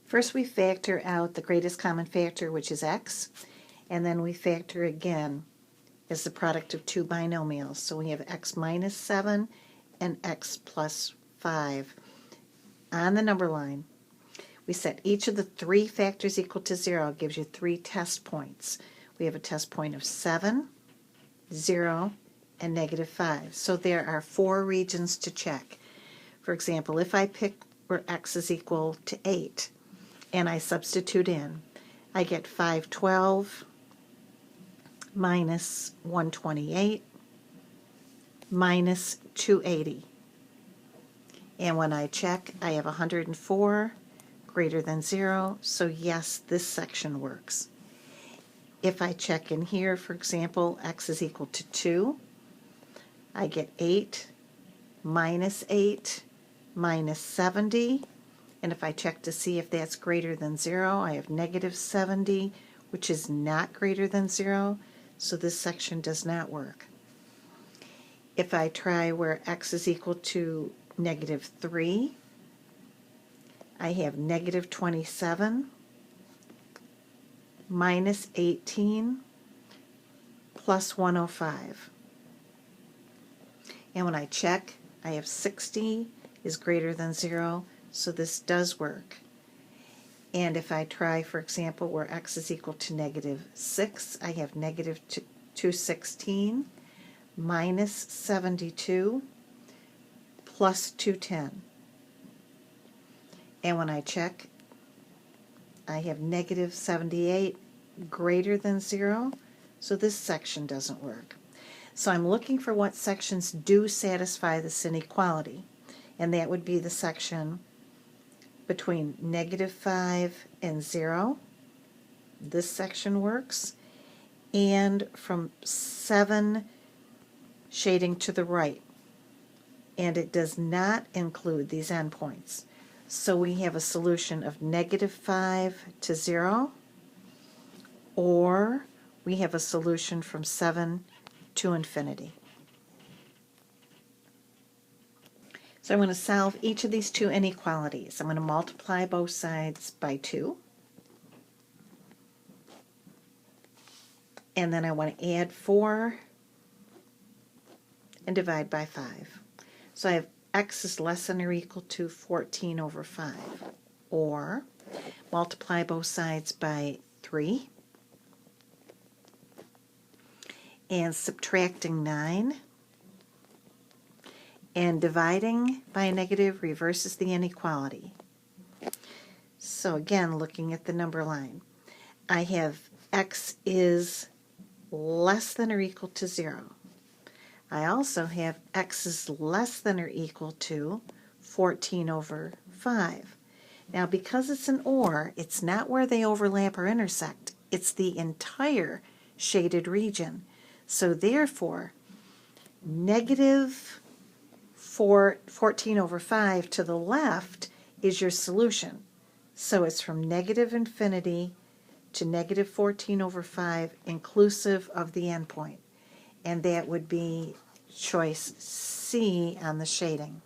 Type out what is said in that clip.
First we factor out the greatest common factor, which is x, and then we factor again as the product of two binomials. So we have x minus 7 and x plus 5. On the number line, we set each of the three factors equal to 0. It gives you 3 test points. We have a test point of 7, 0, and negative 5. So there are 4 regions to check. For example, if I pick where x is equal to 8, and I substitute in, I get 512 minus 128 minus 280. And when I check, I have 104 greater than 0, so yes, this section works. If I check in here, for example, x is equal to 2, I get 8 minus 8 minus 70. And if I check to see if that's greater than 0, I have negative 70, which is not greater than 0, so this section does not work. If I try where x is equal to negative 3, I have negative 27 minus 18 plus 105. And when I check, I have 60 is greater than 0, so this does work. And if I try, for example, where x is equal to negative 6, I have negative 216 minus 72 plus 210. And when I check, I have negative 78 greater than 0, so this section doesn't work. So I'm looking for what sections do satisfy this inequality, and that would be the section between negative 5 and 0. This section works. And from 7 shading to the right. And it does not include these endpoints. So we have a solution of negative 5 to 0, or we have a solution from 7 to infinity. So I'm going to solve each of these two inequalities. I'm going to multiply both sides by 2. And then I want to add 4 and divide by 5. So I have x is less than or equal to 14 over 5. Or multiply both sides by 3. And subtracting 9. And dividing by a negative reverses the inequality. So again, looking at the number line, I have x is less than or equal to 0. I also have x is less than or equal to 14 over 5. Now because it's an or, it's not where they overlap or intersect. It's the entire shaded region. So therefore, negative 14 over 5 to the left is your solution. So it's from negative infinity to negative 14 over 5 inclusive of the endpoint. And that would be choice C on the shading.